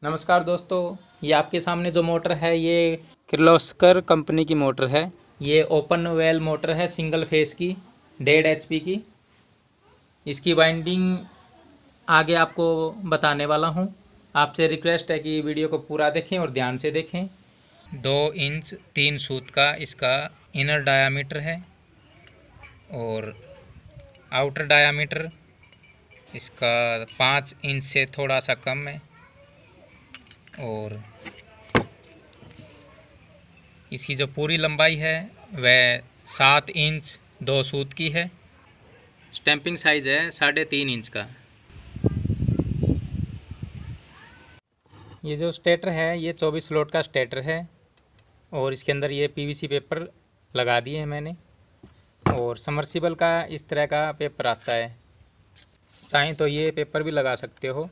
नमस्कार दोस्तों, ये आपके सामने जो मोटर है ये किर्लोस्कर कंपनी की मोटर है। ये ओपन वेल मोटर है, सिंगल फेस की 1.5 HP की। इसकी वाइंडिंग आगे आपको बताने वाला हूँ। आपसे रिक्वेस्ट है कि वीडियो को पूरा देखें और ध्यान से देखें। 2 इंच 3 सूत का इसका इनर डायामीटर है और आउटर डायामीटर इसका 5 इंच से थोड़ा सा कम है और इसकी जो पूरी लंबाई है वह 7 इंच 2 सूत की है। स्टैंपिंग साइज़ है 3.5 इंच का। ये जो स्टेटर है ये 24 स्लॉट का स्टेटर है और इसके अंदर ये PVC पेपर लगा दिए हैं मैंने। और समर्सिबल का इस तरह का पेपर आता है, चाहें तो ये पेपर भी लगा सकते हो।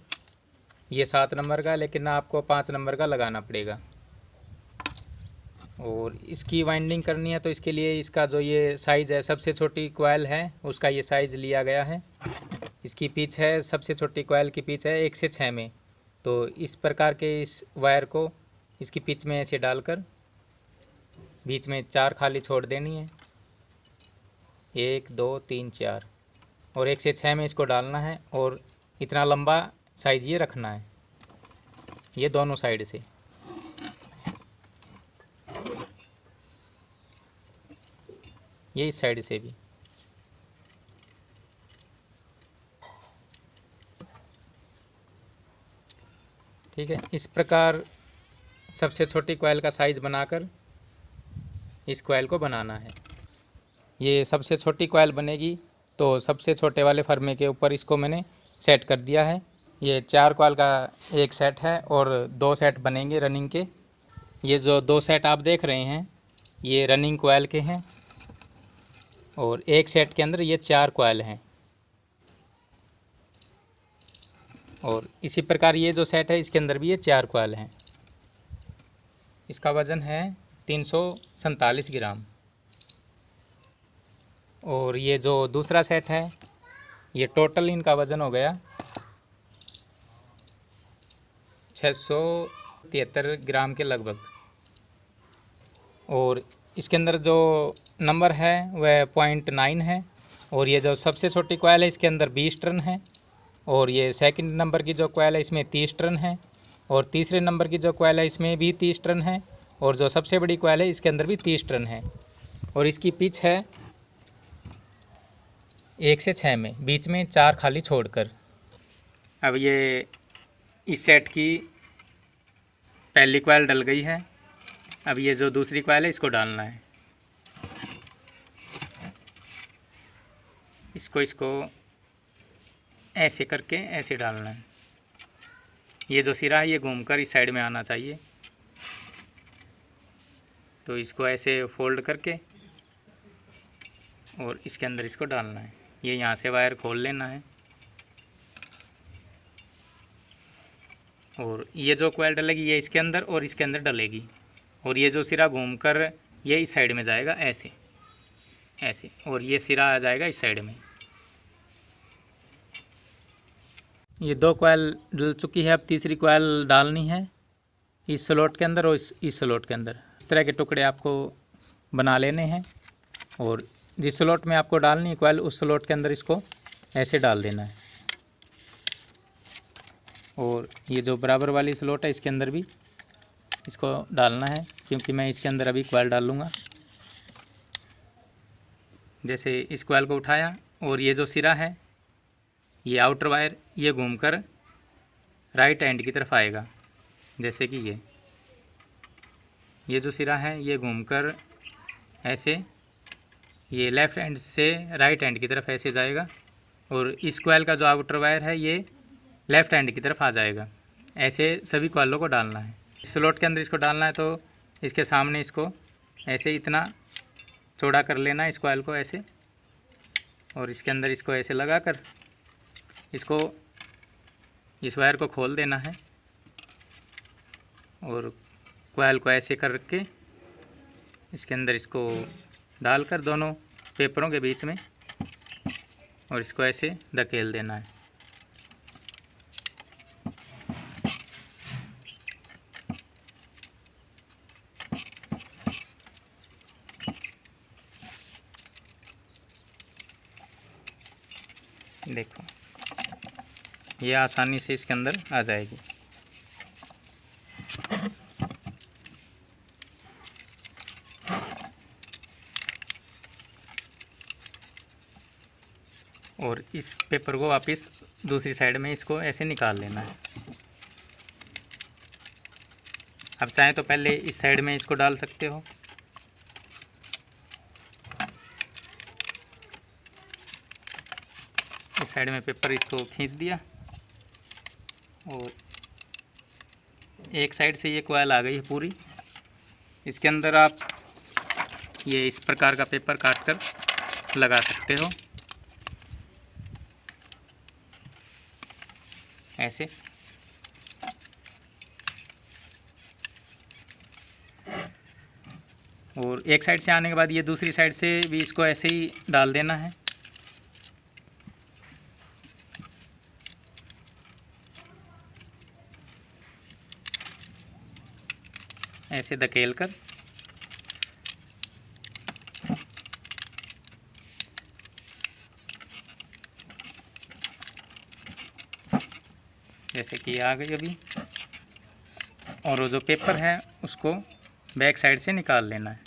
ये 7 नंबर का, लेकिन आपको 5 नंबर का लगाना पड़ेगा। और इसकी वाइंडिंग करनी है तो इसके लिए इसका जो ये साइज़ है, सबसे छोटी कॉइल है उसका ये साइज़ लिया गया है। इसकी पिच है, सबसे छोटी कॉइल की पिच है 1 से 6 में। तो इस प्रकार के इस वायर को इसकी पिच में ऐसे डालकर बीच में 4 खाली छोड़ देनी है, 1 2 3 4, और 1 से 6 में इसको डालना है। और इतना लंबा साइज़ ये रखना है, ये दोनों साइड से। ये इस साइड से भी। ठीक है, इस प्रकार सबसे छोटी कॉइल का साइज़ बनाकर इस कॉइल को बनाना है। ये सबसे छोटी कॉइल बनेगी तो सबसे छोटे वाले फर्मे के ऊपर इसको मैंने सेट कर दिया है। ये 4 कॉइल का एक सेट है और 2 सेट बनेंगे रनिंग के। ये जो 2 सेट आप देख रहे हैं ये रनिंग कॉइल के हैं और एक सेट के अंदर ये 4 कॉइल हैं। और इसी प्रकार ये जो सेट है इसके अंदर भी ये 4 कॉइल हैं। इसका वज़न है 347 ग्राम। और ये जो दूसरा सेट है ये टोटल इनका वज़न हो गया 673 ग्राम के लगभग। और इसके अंदर जो नंबर है वह 0.9 है। और ये जो सबसे छोटी कॉइल है इसके अंदर 20 टन है। और ये सेकंड नंबर की जो कॉइल है इसमें 30 टन है। और तीसरे नंबर की जो कॉइल है इसमें भी 30 टन है। और जो सबसे बड़ी कॉइल है इसके अंदर भी 30 टन है। और इसकी पिच है 1 से 6 में, बीच में 4 खाली छोड़कर। अब ये इस सेट की पहली कॉइल डल गई है। अब ये जो दूसरी कॉइल है इसको डालना है। इसको ऐसे करके ऐसे डालना है। ये जो सिरा है ये घूमकर इस साइड में आना चाहिए। तो इसको ऐसे फोल्ड करके और इसके अंदर इसको डालना है। ये यहाँ से वायर खोल लेना है। और ये जो कॉइल डलेगी ये इसके अंदर और इसके अंदर डलेगी। और ये जो सिरा घूमकर ये इस साइड में जाएगा ऐसे ऐसे, और ये सिरा आ जाएगा इस साइड में। ये 2 कॉइल डल चुकी है। अब तीसरी कॉइल डालनी है इस स्लॉट के अंदर और इस स्लॉट के अंदर। इस तरह के टुकड़े आपको बना लेने हैं और जिस स्लॉट में आपको डालनी है कॉइल उस स्लॉट के अंदर इसको ऐसे डाल देना है। और ये जो बराबर वाली स्लॉट है इसके अंदर भी इसको डालना है, क्योंकि मैं इसके अंदर अभी कॉइल डालूँगा। जैसे इस कॉइल को उठाया और ये जो सिरा है ये आउटर वायर ये घूमकर राइट हैंड की तरफ आएगा। जैसे कि ये जो सिरा है ये घूमकर ऐसे ये लेफ़्ट हैंड से राइट हैंड की तरफ ऐसे जाएगा। और इस कॉइल का जो आउटर वायर है ये लेफ़्ट हैंड की तरफ आ जाएगा। ऐसे सभी कॉइलों को डालना है। इस स्लॉट के अंदर इसको डालना है तो इसके सामने इसको ऐसे इतना चौड़ा कर लेना है इस कॉइल को ऐसे। और इसके अंदर इसको ऐसे लगा कर इसको इस वायर को खोल देना है। और कॉइल को ऐसे करके इसके अंदर इसको डालकर दोनों पेपरों के बीच में और इसको ऐसे धकेल देना है। देखो ये आसानी से इसके अंदर आ जाएगी। और इस पेपर को वापस दूसरी साइड में इसको ऐसे निकाल लेना है। अब चाहे तो पहले इस साइड में इसको डाल सकते हो। इस साइड में पेपर इसको खींच दिया और एक साइड से ये कॉइल आ गई है पूरी। इसके अंदर आप ये इस प्रकार का पेपर काट कर लगा सकते हो ऐसे। और एक साइड से आने के बाद ये दूसरी साइड से भी इसको ऐसे ही डाल देना है। ऐसे धकेल कर जैसे कि आ गई अभी। और वो जो पेपर है उसको बैक साइड से निकाल लेना है।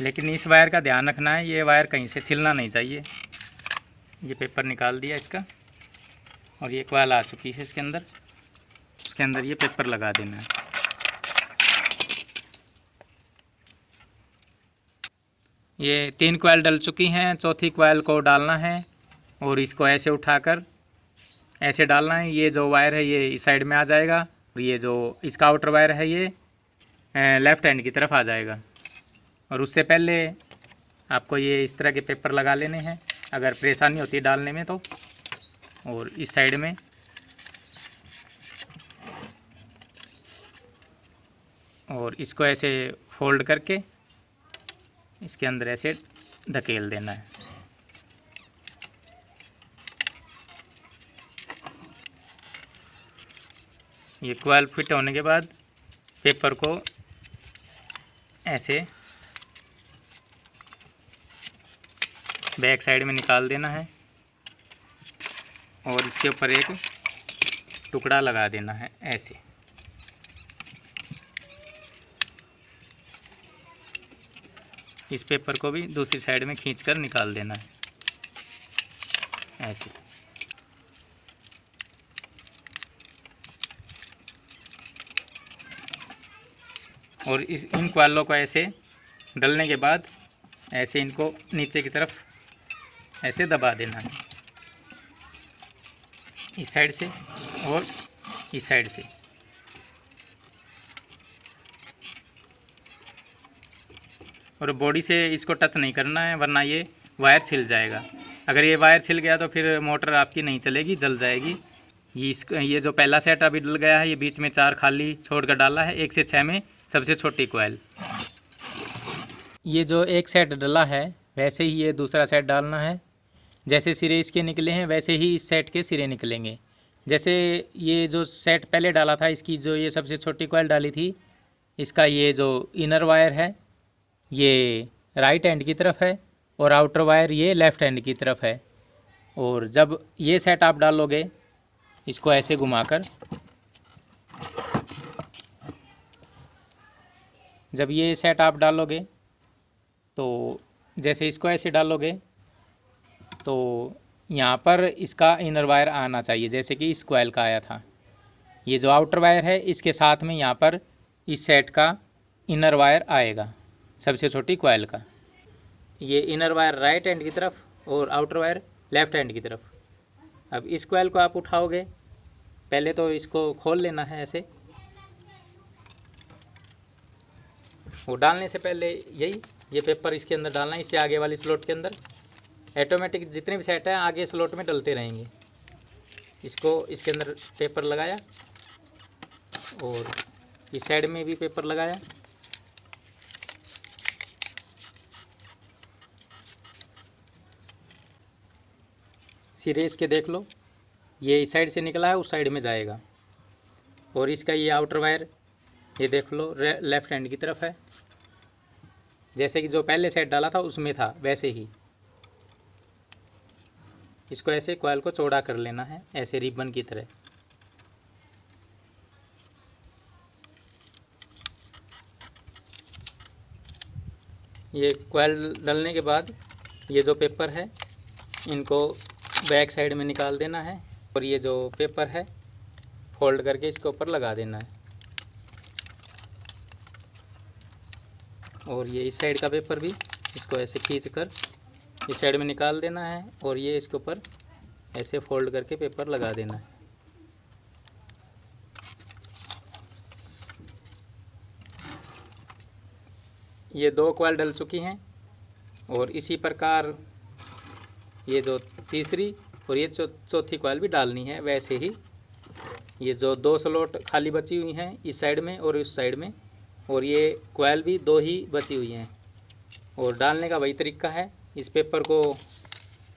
लेकिन इस वायर का ध्यान रखना है, ये वायर कहीं से छिलना नहीं चाहिए। ये पेपर निकाल दिया इसका और ये कॉइल आ चुकी है इसके अंदर। उसके अंदर ये पेपर लगा देना है। ये 3 कॉइल डल चुकी हैं, चौथी कॉइल को डालना है और इसको ऐसे उठाकर ऐसे डालना है। ये जो वायर है ये इस साइड में आ जाएगा और ये जो इसका आउटर वायर है ये लेफ़्ट हैंड की तरफ आ जाएगा। और उससे पहले आपको ये इस तरह के पेपर लगा लेने हैं अगर परेशानी होती है डालने में तो। और इस साइड में और इसको ऐसे फोल्ड करके इसके अंदर ऐसे धकेल देना है। ये कॉइल फिट होने के बाद पेपर को ऐसे बैक साइड में निकाल देना है और इसके ऊपर एक टुकड़ा लगा देना है ऐसे। इस पेपर को भी दूसरी साइड में खींचकर निकाल देना है ऐसे। और इन कॉइलों को ऐसे डलने के बाद ऐसे इनको नीचे की तरफ ऐसे दबा देना है, इस साइड से और इस साइड से। और बॉडी से इसको टच नहीं करना है वरना ये वायर छिल जाएगा। अगर ये वायर छिल गया तो फिर मोटर आपकी नहीं चलेगी, जल जाएगी। ये जो पहला सेट अभी डल गया है ये बीच में 4 खाली छोड़कर डाला है, 1 से 6 में सबसे छोटी कॉइल। ये जो एक सेट डला है वैसे ही ये दूसरा सेट डालना है। जैसे सिरे इसके निकले हैं वैसे ही इस सेट के सिरे निकलेंगे। जैसे ये जो सेट पहले डाला था इसकी जो ये सबसे छोटी कॉइल डाली थी, इसका ये जो इनर वायर है ये राइट हैंड की तरफ है और आउटर वायर ये लेफ़्ट हैंड की तरफ है। और जब ये सेट आप डालोगे इसको ऐसे घुमाकर, जब ये सेट आप डालोगे तो जैसे इसको ऐसे डालोगे तो यहाँ पर इसका इनर वायर आना चाहिए जैसे कि इस कॉइल का आया था। ये जो आउटर वायर है इसके साथ में यहाँ पर इस सेट का इनर वायर आएगा सबसे छोटी कॉइल का। ये इनर वायर राइट हैंड की तरफ और आउटर वायर लेफ़्ट हैंड की तरफ। अब इस कॉइल को आप उठाओगे, पहले तो इसको खोल लेना है ऐसे। वो डालने से पहले ये पेपर इसके अंदर डालना है, इससे आगे वाली स्लॉट के अंदर। ऑटोमेटिक जितने भी सेट हैं आगे स्लॉट में डलते रहेंगे। इसको इसके अंदर पेपर लगाया और इस साइड में भी पेपर लगाया। सिरे इसके देख लो, ये इस साइड से निकला है उस साइड में जाएगा। और इसका ये आउटर वायर ये देख लो लेफ़्ट हैंड की तरफ है, जैसे कि जो पहले सेट डाला था उसमें था वैसे ही। इसको ऐसे कॉइल को चौड़ा कर लेना है, ऐसे रिबन की तरह। ये कॉइल डालने के बाद ये जो पेपर है इनको बैक साइड में निकाल देना है और ये जो पेपर है फोल्ड करके इसके ऊपर लगा देना है। और ये इस साइड का पेपर भी इसको ऐसे खींच कर इस साइड में निकाल देना है और ये इसके ऊपर ऐसे फोल्ड करके पेपर लगा देना है। ये 2 कॉइल डल चुकी हैं और इसी प्रकार ये जो तीसरी और ये चौथी कॉइल भी डालनी है। वैसे ही ये जो 2 स्लॉट खाली बची हुई हैं इस साइड में और इस साइड में, और ये कॉइल भी 2 ही बची हुई हैं। और डालने का वही तरीका है, इस पेपर को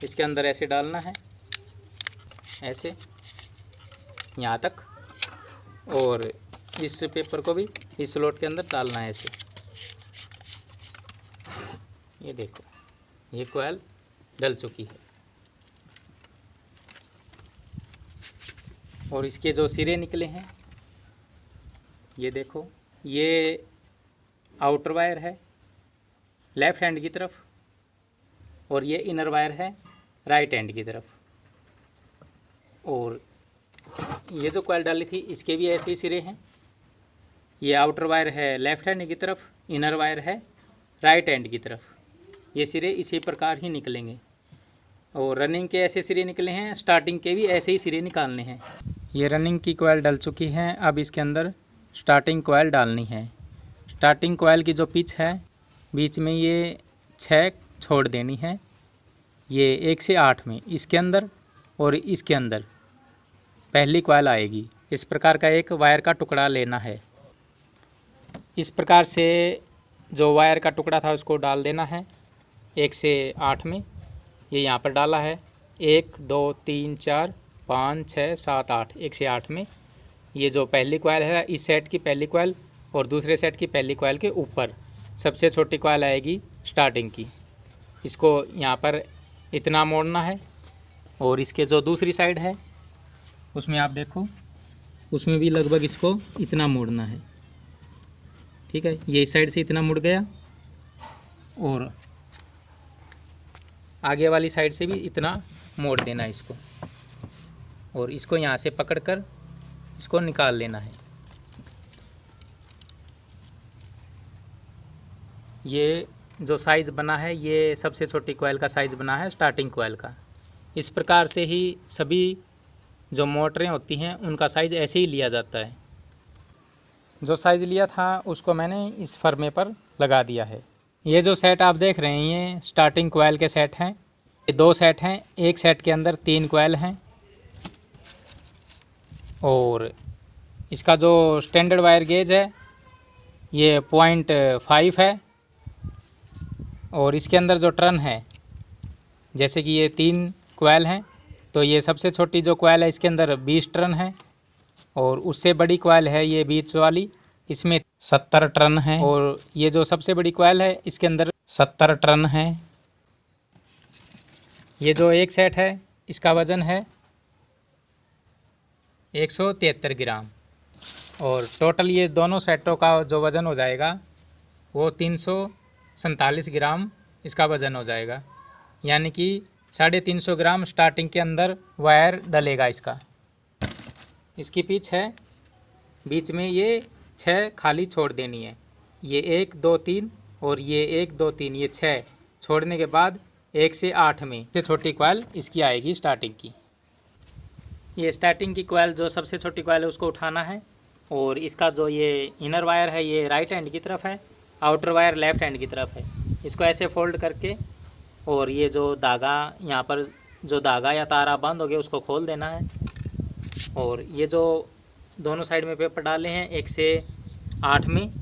इसके अंदर ऐसे डालना है, ऐसे यहाँ तक, और इस पेपर को भी इस स्लॉट के अंदर डालना है ऐसे। ये देखो ये कॉइल डल चुकी है। और इसके जो सिरे निकले हैं ये देखो, ये आउटर वायर है लेफ़्ट हैंड की तरफ और ये इनर वायर है राइट हैंड की तरफ। और ये जो कॉइल डाली थी इसके भी ऐसे ही सिरे हैं। ये आउटर वायर है लेफ़्ट हैंड की तरफ, इनर वायर है राइट हैंड की तरफ। ये सिरे इसी प्रकार ही निकलेंगे। और रनिंग के ऐसे सिरे निकले हैं, स्टार्टिंग के भी ऐसे ही सिरे निकालने हैं। ये रनिंग की कॉइल डल चुकी है, अब इसके अंदर स्टार्टिंग कॉइल डालनी है। स्टार्टिंग कॉइल की जो पिच है बीच में ये 6 छोड़ देनी है, ये 1 से 8 में इसके अंदर और इसके अंदर पहली कॉइल आएगी। इस प्रकार का एक वायर का टुकड़ा लेना है। इस प्रकार से जो वायर का टुकड़ा था उसको डाल देना है 1 से 8 में। ये यहाँ पर डाला है 1 2 3 4 5 6 7 8, 1 से 8 में। ये जो पहली कॉइल है इस सेट की पहली कॉइल और दूसरे सेट की पहली कॉइल के ऊपर सबसे छोटी कॉइल आएगी स्टार्टिंग की। इसको यहाँ पर इतना मोड़ना है। और इसके जो दूसरी साइड है उसमें आप देखो, उसमें भी लगभग इसको इतना मोड़ना है। ठीक है, ये इस साइड से इतना मुड़ गया और आगे वाली साइड से भी इतना मोड़ देना है इसको। और इसको यहाँ से पकड़कर इसको निकाल लेना है। ये जो साइज़ बना है ये सबसे छोटी कॉइल का साइज़ बना है स्टार्टिंग कॉइल का। इस प्रकार से ही सभी जो मोटरें होती हैं उनका साइज़ ऐसे ही लिया जाता है। जो साइज़ लिया था उसको मैंने इस फरमे पर लगा दिया है। ये जो सेट आप देख रहे हैं ये स्टार्टिंग कॉइल के सेट हैं। ये 2 सेट हैं, एक सेट के अंदर 3 कॉइल हैं। और इसका जो स्टैंडर्ड वायर गेज है ये 0.5 है। और इसके अंदर जो टर्न है, जैसे कि ये 3 कॉइल हैं तो ये सबसे छोटी जो कॉइल है इसके अंदर 20 टर्न है। और उससे बड़ी कॉइल है ये बीच वाली, इसमें 70 टर्न है। और ये जो सबसे बड़ी कॉइल है इसके अंदर 70 टर्न है। ये जो एक सेट है इसका वज़न है 173 ग्राम। और टोटल ये दोनों सेटों का जो वज़न हो जाएगा वो 347 ग्राम इसका वज़न हो जाएगा। यानी कि 350 ग्राम स्टार्टिंग के अंदर वायर डलेगा इसका। इसकी पिच है, बीच में ये 6 खाली छोड़ देनी है। ये 1 2 3 और ये 1 2 3, ये 6 छोड़ने के बाद 1 से 8 में सबसे छोटी कॉइल इसकी आएगी स्टार्टिंग की। ये स्टार्टिंग की कॉइल जो सबसे छोटी कॉइल है उसको उठाना है। और इसका जो ये इनर वायर है ये राइट हैंड की तरफ है, आउटर वायर लेफ़्ट हैंड की तरफ है। इसको ऐसे फोल्ड करके और ये जो धागा यहाँ पर जो धागा या तारा बंद हो गया उसको खोल देना है। और ये जो दोनों साइड में पेपर डाले हैं 1 से 8 में,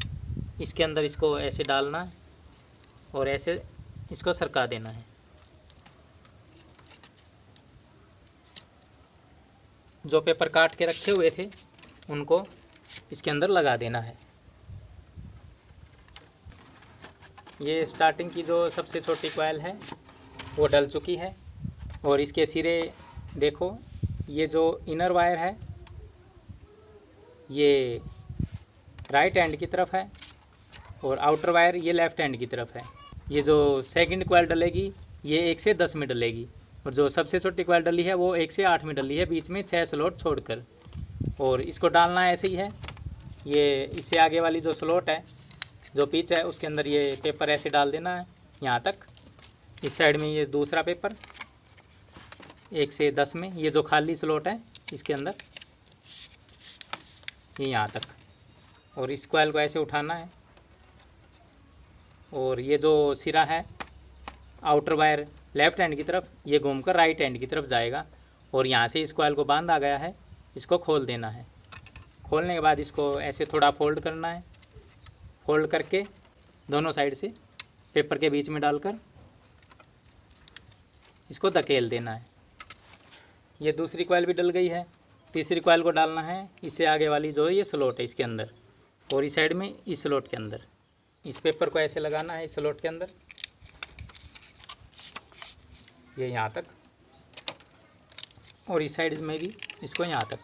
इसके अंदर इसको ऐसे डालना है और ऐसे इसको सरका देना है। जो पेपर काट के रखे हुए थे उनको इसके अंदर लगा देना है। ये स्टार्टिंग की जो सबसे छोटी कॉइल है वो डल चुकी है। और इसके सिरे देखो, ये जो इनर वायर है ये राइट हैंड की तरफ है और आउटर वायर ये लेफ़्ट हैंड की तरफ है। ये जो सेकंड कॉइल डलेगी ये 1 से 10 में डलेगी और जो सबसे छोटी कॉइल डली है वो 1 से 8 में डली है, बीच में 6 स्लॉट छोड़कर। और इसको डालना ऐसे ही है, ये इससे आगे वाली जो स्लॉट है, जो पिच है, उसके अंदर ये पेपर ऐसे डाल देना है यहाँ तक। इस साइड में ये दूसरा पेपर 1 से 10 में, ये जो खाली स्लॉट है इसके अंदर ये यहाँ तक। और इस कॉइल को ऐसे उठाना है और ये जो सिरा है आउटर वायर लेफ़्ट हैंड की तरफ, ये घूमकर राइट हैंड की तरफ जाएगा और यहाँ से इस कॉइल को बांधा गया है, इसको खोल देना है। खोलने के बाद इसको ऐसे थोड़ा फोल्ड करना है, फोल्ड करके दोनों साइड से पेपर के बीच में डालकर इसको धकेल देना है। ये दूसरी कॉइल भी डल गई है, तीसरी कॉइल को डालना है इससे आगे वाली जो है ये स्लॉट है इसके अंदर, और इस साइड में इस स्लॉट के अंदर। इस पेपर को ऐसे लगाना है इस स्लॉट के अंदर, ये यहाँ तक, और इस साइड में भी इसको यहाँ तक।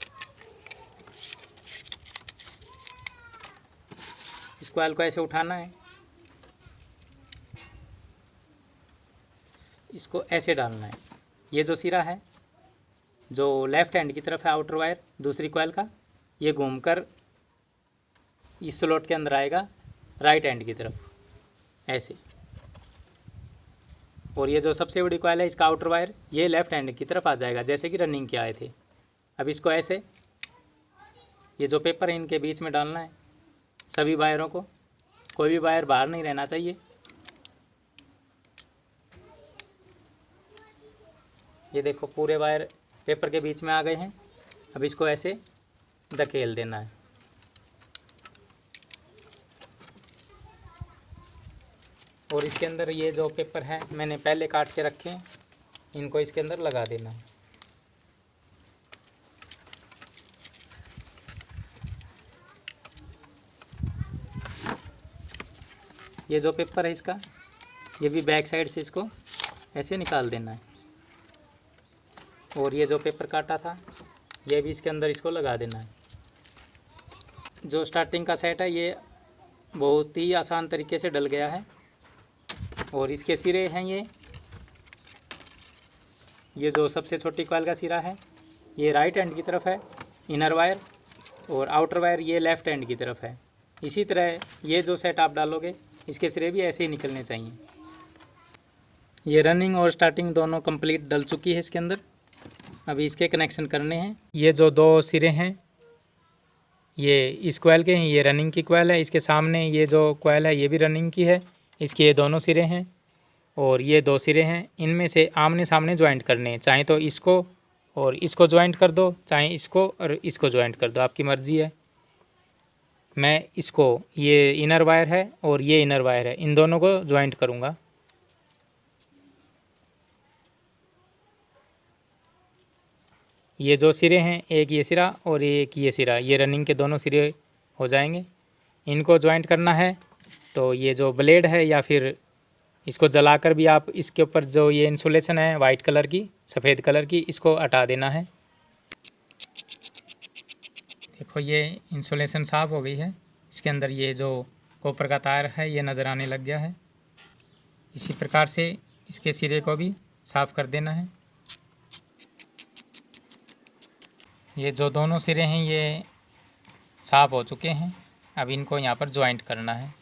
इस कॉइल को ऐसे उठाना है, इसको ऐसे डालना है। ये जो सिरा है जो लेफ़्ट हैंड की तरफ है आउटर वायर दूसरी कॉइल का, ये घूमकर इस स्लॉट के अंदर आएगा राइट हैंड की तरफ ऐसे। और ये जो सबसे बड़ी कॉइल है इसका आउटर वायर ये लेफ़्ट हैंड की तरफ आ जाएगा जैसे कि रनिंग के आए थे। अब इसको ऐसे ये जो पेपर है इनके बीच में डालना है सभी वायरों को, कोई भी वायर बाहर नहीं रहना चाहिए। ये देखो पूरे वायर पेपर के बीच में आ गए हैं। अब इसको ऐसे धकेल देना है। और इसके अंदर ये जो पेपर है मैंने पहले काट के रखे हैं, इनको इसके अंदर लगा देना है। ये जो पेपर है इसका, ये भी बैक साइड से इसको ऐसे निकाल देना है। और ये जो पेपर काटा था ये भी इसके अंदर इसको लगा देना है। जो स्टार्टिंग का सेट है ये बहुत ही आसान तरीके से डल गया है। और इसके सिरे हैं ये जो सबसे छोटी कॉइल का सिरा है ये राइट हैंड की तरफ है इनर वायर, और आउटर वायर ये लेफ़्ट हैंड की तरफ है। इसी तरह ये जो सेट आप डालोगे इसके सिरे भी ऐसे ही निकलने चाहिए। ये रनिंग और स्टार्टिंग दोनों कंप्लीट डल चुकी है इसके अंदर। अभी इसके कनेक्शन करने हैं। ये जो दो सिरे हैं ये इस कॉइल के हैं, ये रनिंग की कॉइल है। इसके सामने ये जो कॉइल है ये भी रनिंग की है। इसके ये दोनों सिरे हैं और ये दो सिरे हैं, इनमें से आमने सामने ज्वाइंट करने हैं। चाहे तो इसको और इसको ज्वाइंट कर दो, चाहे इसको और इसको ज्वाइंट कर दो, आपकी मर्ज़ी है। मैं इसको, ये इनर वायर है और ये इनर वायर है, इन दोनों को ज्वाइंट करूँगा। ये जो सिरे हैं एक ये सिरा और एक ये सिरा, ये रनिंग के दोनों सिरे हो जाएंगे। इनको ज्वाइंट करना है तो ये जो ब्लेड है या फिर इसको जलाकर भी आप इसके ऊपर जो ये इंसुलेशन है वाइट कलर की सफ़ेद कलर की इसको हटा देना है। देखो ये इंसुलेशन साफ़ हो गई है। इसके अंदर ये जो कॉपर का तार है ये नज़र आने लग गया है। इसी प्रकार से इसके सिरे को भी साफ़ कर देना है। ये जो दोनों सिरे हैं ये साफ़ हो चुके हैं। अब इनको यहाँ पर ज्वाइंट करना है।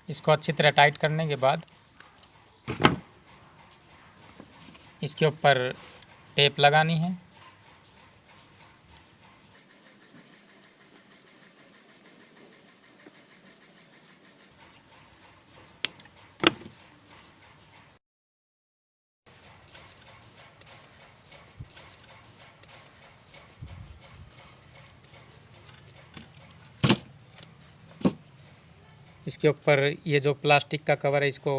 इसको अच्छी तरह टाइट करने के बाद इसके ऊपर टेप लगानी है। इसके ऊपर ये जो प्लास्टिक का कवर है इसको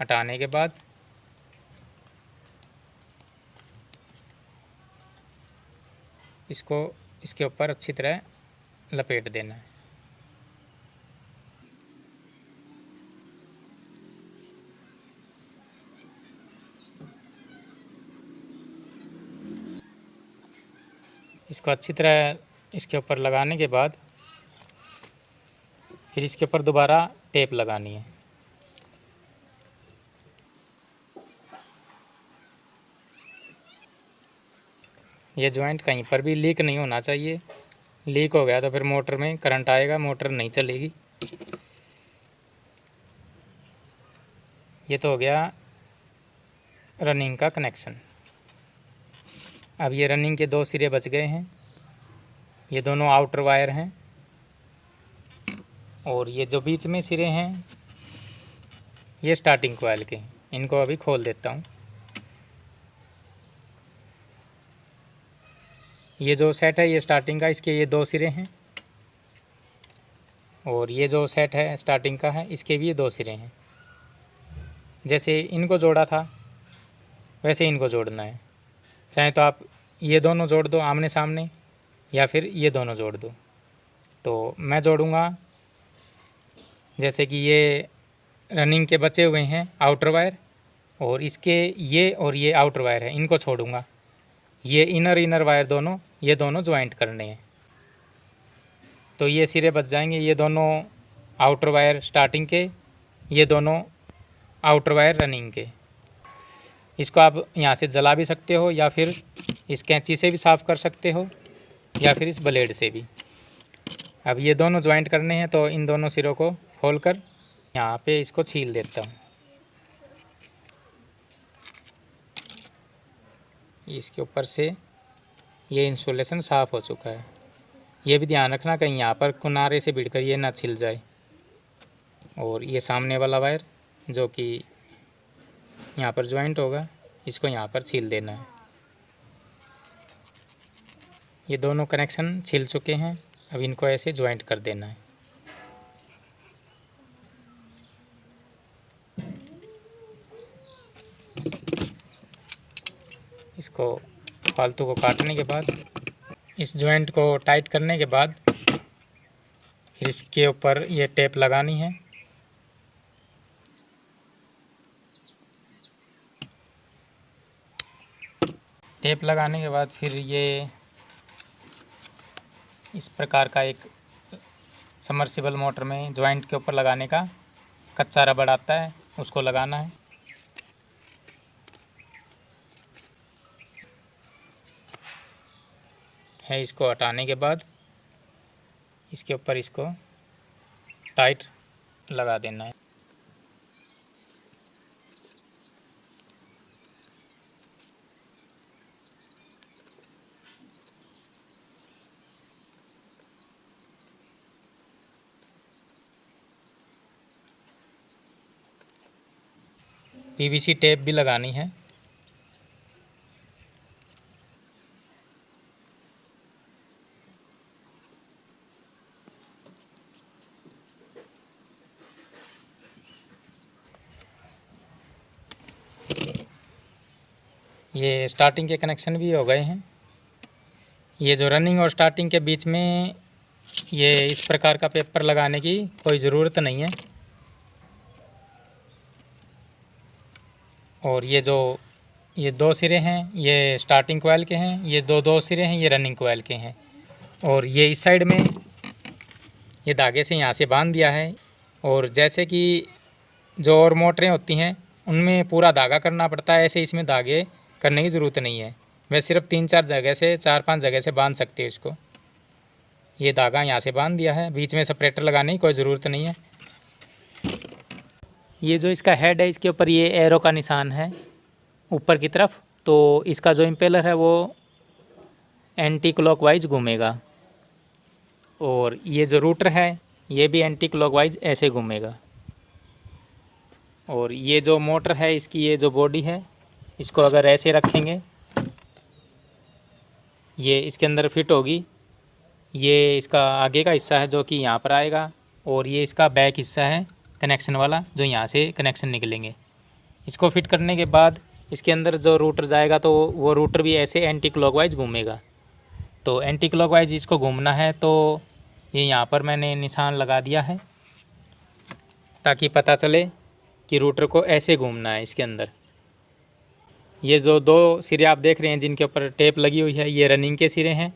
हटाने के बाद इसको इसके ऊपर अच्छी तरह लपेट देना है। इसको अच्छी तरह इसके ऊपर लगाने के बाद फिर इसके ऊपर दोबारा टेप लगानी है। ये जॉइंट कहीं पर भी लीक नहीं होना चाहिए। लीक हो गया तो फिर मोटर में करंट आएगा, मोटर नहीं चलेगी। ये तो हो गया रनिंग का कनेक्शन। अब ये रनिंग के 2 सिरे बच गए हैं। ये दोनों आउटर वायर हैं और ये जो बीच में सिरे हैं ये स्टार्टिंग कॉइल के। इनको अभी खोल देता हूँ। ये जो सेट है ये स्टार्टिंग का, इसके ये 2 सिरे हैं और ये जो सेट है स्टार्टिंग का है, इसके भी ये 2 सिरे हैं। जैसे इनको जोड़ा था वैसे इनको जोड़ना है। चाहे तो आप ये दोनों जोड़ दो आमने सामने या फिर ये दोनों जोड़ दो। तो मैं जोड़ूंगा। जैसे कि ये रनिंग के बचे हुए हैं आउटर वायर और इसके ये और ये आउटर वायर है, इनको छोड़ूंगा। ये इनर वायर दोनों, ये दोनों ज्वाइंट करने हैं। तो ये सिरे बच जाएंगे। ये दोनों आउटर वायर स्टार्टिंग के, ये दोनों आउटर वायर रनिंग के। इसको आप यहाँ से जला भी सकते हो या फिर इस कैंची से भी साफ़ कर सकते हो या फिर इस ब्लेड से भी। अब ये दोनों ज्वाइंट करने हैं तो इन दोनों सिरों को खोलकर यहाँ पे इसको छील देता हूँ। इसके ऊपर से ये इंसुलेशन साफ़ हो चुका है। ये भी ध्यान रखना कहीं यहाँ पर किनारे से भिड़कर ये ना छिल जाए। और ये सामने वाला वायर जो कि यहाँ पर ज्वाइंट होगा, इसको यहाँ पर छील देना है। ये दोनों कनेक्शन छिल चुके हैं। अब इनको ऐसे ज्वाइंट कर देना है। इसको फालतू को काटने के बाद, इस ज्वाइंट को टाइट करने के बाद फिर इसके ऊपर ये टेप लगानी है। टेप लगाने के बाद फिर ये इस प्रकार का एक समर्सिबल मोटर में ज्वाइंट के ऊपर लगाने का कच्चा रबड़ आता है, उसको लगाना है। इसको हटाने के बाद इसके ऊपर इसको टाइट लगा देना है। पीवीसी टेप भी लगानी है। ये स्टार्टिंग के कनेक्शन भी हो गए हैं। ये जो रनिंग और स्टार्टिंग के बीच में ये इस प्रकार का पेपर लगाने की कोई ज़रूरत नहीं है। और ये जो ये 2 सिरे हैं ये स्टार्टिंग कॉइल के हैं, ये दो सिरे हैं ये रनिंग कॉइल के हैं। और ये इस साइड में ये धागे से यहाँ से बांध दिया है। और जैसे कि जो और मोटरें होती हैं उनमें पूरा धागा करना पड़ता है, ऐसे इसमें धागे करने की ज़रूरत नहीं है। वह सिर्फ 3-4 जगह से 4-5 जगह से बांध सकते हो इसको। ये धागा यहाँ से बांध दिया है, बीच में सेपरेटर लगाने की कोई ज़रूरत नहीं है। ये जो इसका हेड है इसके ऊपर ये एरो का निशान है ऊपर की तरफ। तो इसका जो इम्पेलर है वो एंटी क्लॉकवाइज घूमेगा और ये जो रूटर है ये भी एंटी क्लॉकवाइज ऐसे घूमेगा। और ये जो मोटर है इसकी ये जो बॉडी है इसको अगर ऐसे रखेंगे ये इसके अंदर फिट होगी। ये इसका आगे का हिस्सा है जो कि यहाँ पर आएगा और ये इसका बैक हिस्सा है कनेक्शन वाला जो यहाँ से कनेक्शन निकलेंगे। इसको फिट करने के बाद इसके अंदर जो रूटर जाएगा तो वो रूटर भी ऐसे एंटी क्लॉकवाइज घूमेगा। तो एंटी क्लॉकवाइज इसको घूमना है तो ये यहाँ पर मैंने निशान लगा दिया है ताकि पता चले कि रूटर को ऐसे घूमना है इसके अंदर। ये जो 2 सिरे आप देख रहे हैं जिनके ऊपर टेप लगी हुई है ये रनिंग के सिरे हैं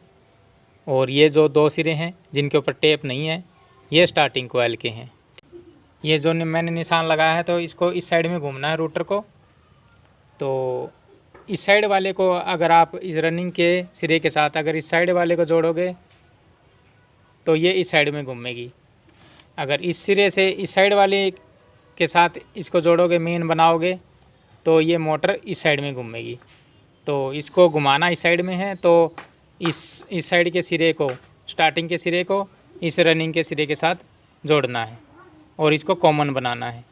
और ये जो 2 सिरे हैं जिनके ऊपर टेप नहीं है, ये स्टार्टिंग कोयल के हैं। ये जो मैंने निशान लगाया है तो इसको इस साइड में घूमना है रूटर को। तो इस साइड वाले को अगर आप इस रनिंग के सिरे के साथ अगर इस साइड वाले को जोड़ोगे तो ये इस साइड में घूमेगी। अगर इस सिरे से इस साइड वाले के साथ इसको जोड़ोगे, मेन बनाओगे, तो ये मोटर इस साइड में घूमेगी। तो इसको घुमाना इस साइड में है, तो इस साइड के सिरे को, स्टार्टिंग के सिरे को इस रनिंग के सिरे के साथ जोड़ना है और इसको कॉमन बनाना है।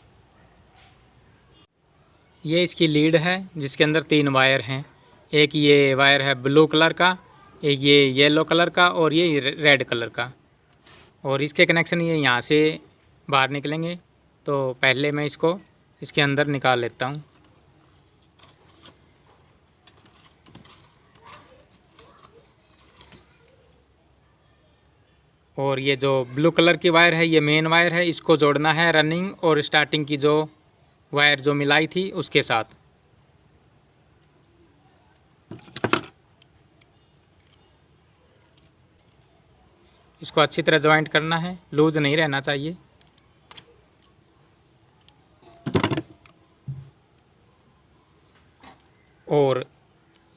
ये इसकी लीड है जिसके अंदर 3 वायर हैं। एक ये वायर है ब्लू कलर का, एक ये येलो कलर का और ये रेड कलर का। और इसके कनेक्शन ये यहाँ से बाहर निकलेंगे। तो पहले मैं इसको इसके अंदर निकाल लेता हूँ। और ये जो ब्लू कलर की वायर है ये मेन वायर है, इसको जोड़ना है रनिंग और स्टार्टिंग की जो वायर जो मिलाई थी उसके साथ। इसको अच्छी तरह ज्वाइंट करना है, लूज नहीं रहना चाहिए। और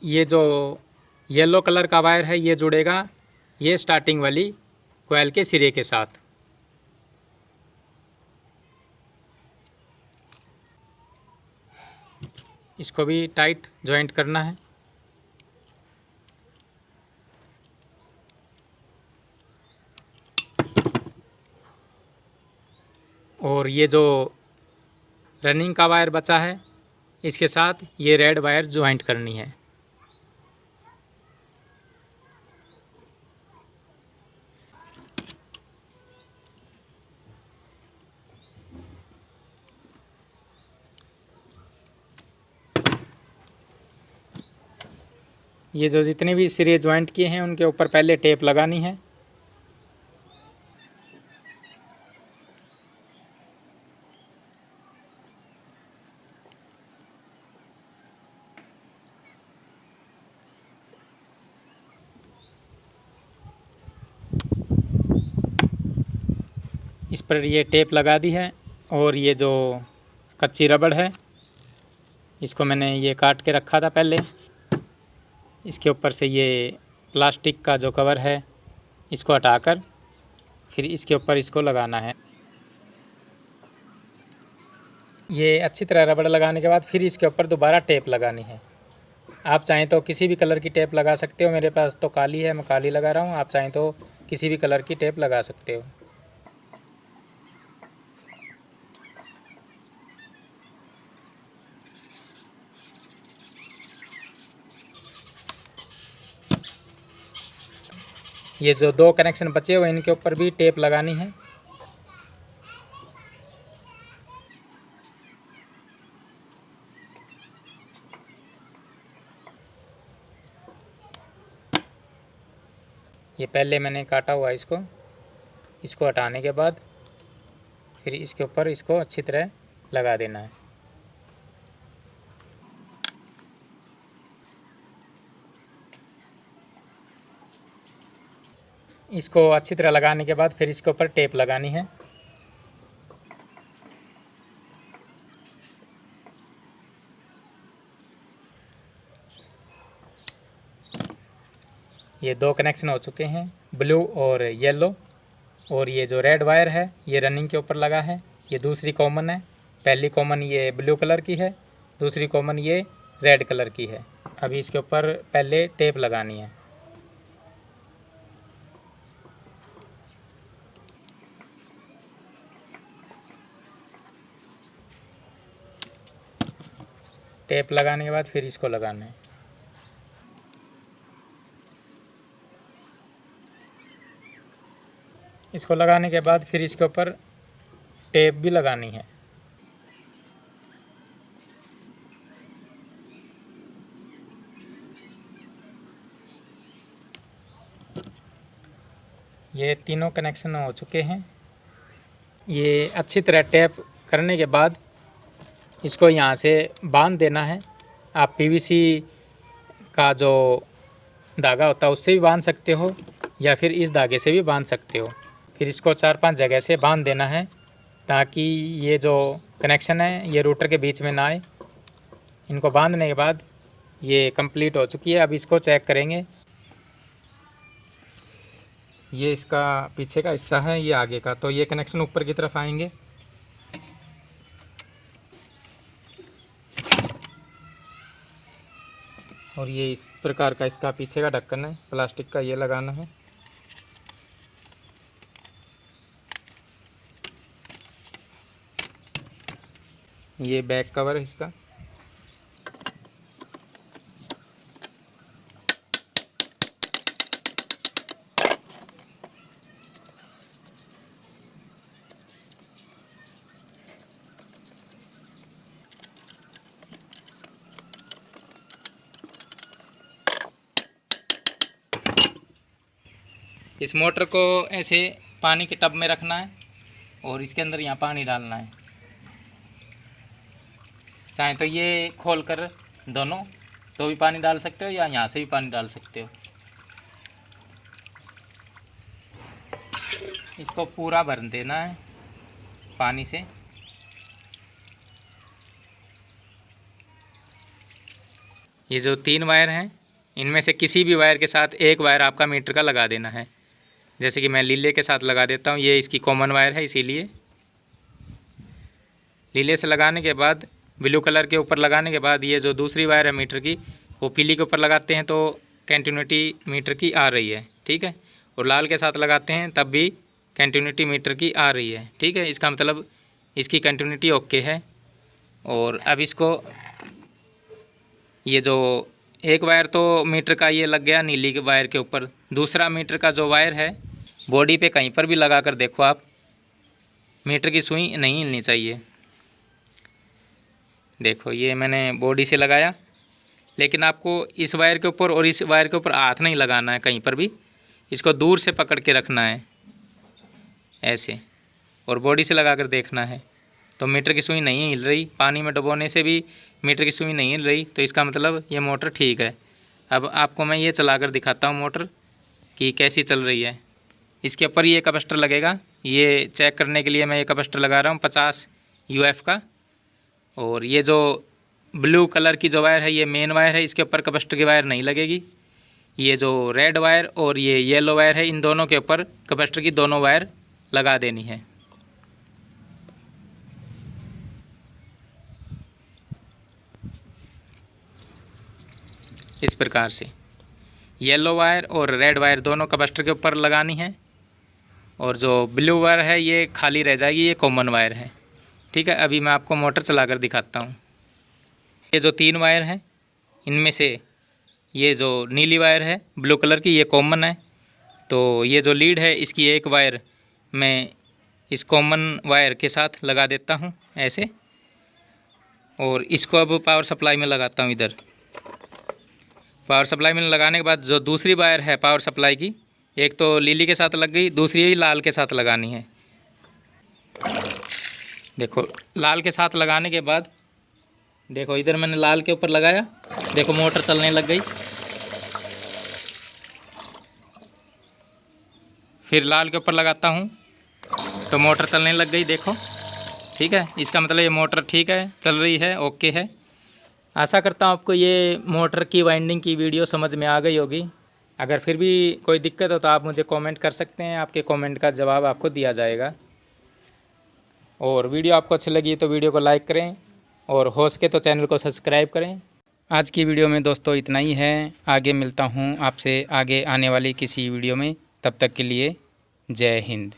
ये जो येलो कलर का वायर है ये जुड़ेगा ये स्टार्टिंग वाली कोयल के सिरे के साथ। इसको भी टाइट जॉइंट करना है। और ये जो रनिंग का वायर बचा है इसके साथ ये रेड वायर जॉइंट करनी है। ये जो जितने भी सिरे जॉइंट किए हैं उनके ऊपर पहले टेप लगानी है। इस पर ये टेप लगा दी है। और ये जो कच्ची रबड़ है इसको मैंने ये काट के रखा था पहले। इसके ऊपर से ये प्लास्टिक का जो कवर है इसको हटाकर फिर इसके ऊपर इसको लगाना है। ये अच्छी तरह रबड़ लगाने के बाद फिर इसके ऊपर दोबारा टेप लगानी है। आप चाहें तो किसी भी कलर की टेप लगा सकते हो। मेरे पास तो काली है, मैं काली लगा रहा हूँ। आप चाहें तो किसी भी कलर की टेप लगा सकते हो। ये जो 2 कनेक्शन बचे हुए इनके ऊपर भी टेप लगानी है। ये पहले मैंने काटा हुआ इसको हटाने के बाद फिर इसके ऊपर इसको अच्छी तरह लगा देना है। इसको अच्छी तरह लगाने के बाद फिर इसके ऊपर टेप लगानी है। ये 2 कनेक्शन हो चुके हैं, ब्लू और येलो। और ये जो रेड वायर है ये रनिंग के ऊपर लगा है। ये दूसरी कॉमन है। पहली कॉमन ये ब्लू कलर की है, दूसरी कॉमन ये रेड कलर की है। अभी इसके ऊपर पहले टेप लगानी है। टेप लगाने के बाद फिर इसको लगाना है। इसको लगाने के बाद फिर इसके ऊपर टेप भी लगानी है। ये तीनों कनेक्शन हो चुके हैं। ये अच्छी तरह टेप करने के बाद इसको यहाँ से बांध देना है। आप पीवीसी का जो धागा होता है उससे भी बांध सकते हो या फिर इस धागे से भी बांध सकते हो। फिर इसको 4-5 जगह से बांध देना है ताकि ये जो कनेक्शन है ये रूटर के बीच में ना आए। इनको बांधने के बाद ये कंप्लीट हो चुकी है। अब इसको चेक करेंगे। ये इसका पीछे का हिस्सा है, ये आगे का, तो ये कनेक्शन ऊपर की तरफ आएंगे। और ये इस प्रकार का इसका पीछे का ढक्कन है प्लास्टिक का, ये लगाना है। ये बैक कवर है इसका। इस मोटर को ऐसे पानी के टब में रखना है और इसके अंदर यहाँ पानी डालना है। चाहे तो ये खोलकर दोनों तो भी पानी डाल सकते हो या यहाँ से भी पानी डाल सकते हो। इसको पूरा भर देना है पानी से। ये जो 3 वायर हैं इनमें से किसी भी वायर के साथ एक वायर आपका मीटर का लगा देना है। जैसे कि मैं लीले के साथ लगा देता हूँ, ये इसकी कॉमन वायर है, इसीलिए लीले से लगाने के बाद ब्लू कलर के ऊपर लगाने के बाद ये जो दूसरी वायर है मीटर की वो पीली के ऊपर लगाते हैं तो कंटिन्यूटी मीटर की आ रही है, ठीक है। और लाल के साथ लगाते हैं तब भी कंटिन्यूटी मीटर की आ रही है, ठीक है। इसका मतलब इसकी कंटिन्यूटी ओके है। और अब इसको ये जो एक वायर तो मीटर का ये लग गया नीली के वायर के ऊपर, दूसरा मीटर का जो वायर है बॉडी पे कहीं पर भी लगा कर देखो आप, मीटर की सुई नहीं हिलनी चाहिए। देखो ये मैंने बॉडी से लगाया, लेकिन आपको इस वायर के ऊपर और इस वायर के ऊपर हाथ नहीं लगाना है कहीं पर भी। इसको दूर से पकड़ के रखना है ऐसे और बॉडी से लगा कर देखना है। तो मीटर की सुई नहीं हिल रही, पानी में डुबोने से भी मीटर की सुई नहीं हिल रही, तो इसका मतलब ये मोटर ठीक है। अब आपको मैं ये चला कर दिखाता हूँ मोटर कि कैसी चल रही है। इसके ऊपर ये कैपेसिटर लगेगा, ये चेक करने के लिए मैं ये कैपेसिटर लगा रहा हूँ 50 UF का। और ये जो ब्लू कलर की जो वायर है ये मेन वायर है, इसके ऊपर कैपेसिटर की वायर नहीं लगेगी। ये जो रेड वायर और ये येलो वायर है इन दोनों के ऊपर कैपेसिटर की दोनों वायर लगा देनी है। इस प्रकार से येलो वायर और रेड वायर दोनों कैपेसिटर के ऊपर लगानी है। और जो ब्लू वायर है ये खाली रह जाएगी, ये कॉमन वायर है, ठीक है। अभी मैं आपको मोटर चलाकर दिखाता हूँ। ये जो 3 वायर हैं इनमें से ये जो नीली वायर है ब्लू कलर की ये कॉमन है। तो ये जो लीड है इसकी एक वायर मैं इस कॉमन वायर के साथ लगा देता हूँ ऐसे। और इसको अब पावर सप्लाई में लगाता हूँ इधर। पावर सप्लाई में लगाने के बाद जो दूसरी वायर है पावर सप्लाई की, एक तो लीली के साथ लग गई, दूसरी ही लाल के साथ लगानी है। देखो लाल के साथ लगाने के बाद देखो इधर मैंने लाल के ऊपर लगाया, देखो मोटर चलने लग गई। फिर लाल के ऊपर लगाता हूँ तो मोटर चलने लग गई, देखो ठीक है। इसका मतलब ये मोटर ठीक है, चल रही है, ओके है। आशा करता हूँ आपको ये मोटर की वाइंडिंग की वीडियो समझ में आ गई होगी। अगर फिर भी कोई दिक्कत हो तो आप मुझे कमेंट कर सकते हैं, आपके कमेंट का जवाब आपको दिया जाएगा। और वीडियो आपको अच्छी लगी तो वीडियो को लाइक करें और हो सके तो चैनल को सब्सक्राइब करें। आज की वीडियो में दोस्तों इतना ही है। आगे मिलता हूँ आपसे आगे आने वाली किसी वीडियो में, तब तक के लिए जय हिंद।